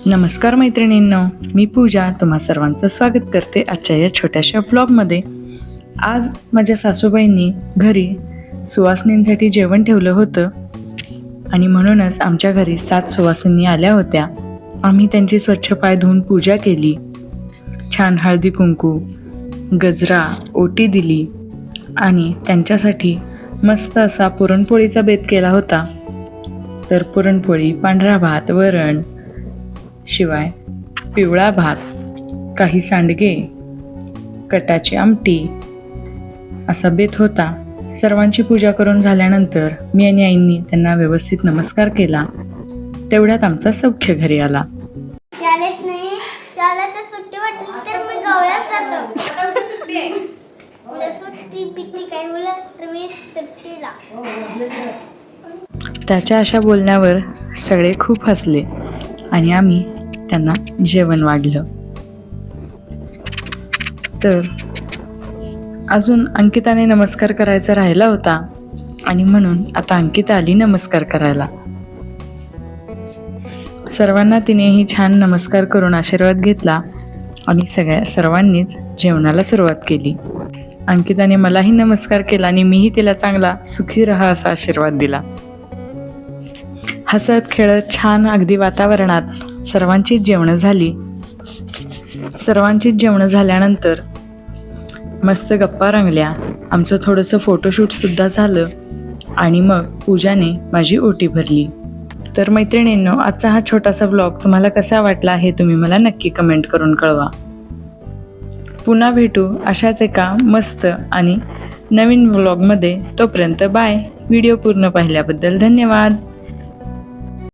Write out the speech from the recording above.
नमस्कार मैत्रिणींनो, मी पूजा तुम्हा सर्वांचं स्वागत करते आजच्या या छोट्याशा व्लॉगमध्ये। आज माझ्या सासूबाईंनी घरी सुवासिनींसाठी जेवण ठेवलं होतं आणि म्हणूनच आमच्या घरी 7 सुवासिनी आल्या होत्या। आम्ही त्यांची स्वच्छ पाय धुवून पूजा केली, छान हळदी कुंकू, गजरा, ओटी दिली आणि त्यांच्यासाठी मस्त असा पुरणपोळीचा बेत केला होता। तर पुरणपोळी, पांढरा भात, वरण, शिवाय पिवळा भात, काही सांडगे, कटाची आमटी असा बेत होता। सर्वांची पूजा करून झाल्यानंतर मी आणि आईंनी त्यांना व्यवस्थित नमस्कार केला। तेवढ्यात आमचा सौख्य घरी आला। शाळेत नाही, शाळेत सुट्टी वाटली तर मी गावाला जातो। सुट्टी आहे, उद्या सुट्टी पिट्टी काय बोला तर मी सुट्टीला। त्याच्या अशा बोलण्यावर सगळे खूप हसले आणि आम्ही त्यांना जेवण वाढलं। तर अजून अंकिताने नमस्कार करायचा राहिला होता आणि म्हणून आता अंकिता आली नमस्कार करायला। सर्वांना तिनेही छान नमस्कार करून आशीर्वाद घेतला आणि सर्वांनीच जेवणाला सुरुवात केली। अंकिताने मलाही नमस्कार केला आणि मीही तिला चांगला सुखी राहा असा आशीर्वाद दिला। हसत खेळत छान अगदी वातावरणात सर्वांचीच जेवणं झाली। सर्वांचीच जेवणं झाल्यानंतर मस्त गप्पा रंगल्या, आमचं थोडंसं फोटोशूटसुद्धा झालं आणि मग पूजाने माझी ओटी भरली। तर मैत्रिणींनो, आजचा हा छोटासा व्लॉग तुम्हाला कसा वाटला हे तुम्ही मला नक्की कमेंट करून कळवा। पुन्हा भेटू अशाच एका मस्त आणि नवीन व्लॉगमध्ये। तोपर्यंत बाय। व्हिडिओ पूर्ण पाहिल्याबद्दल धन्यवाद।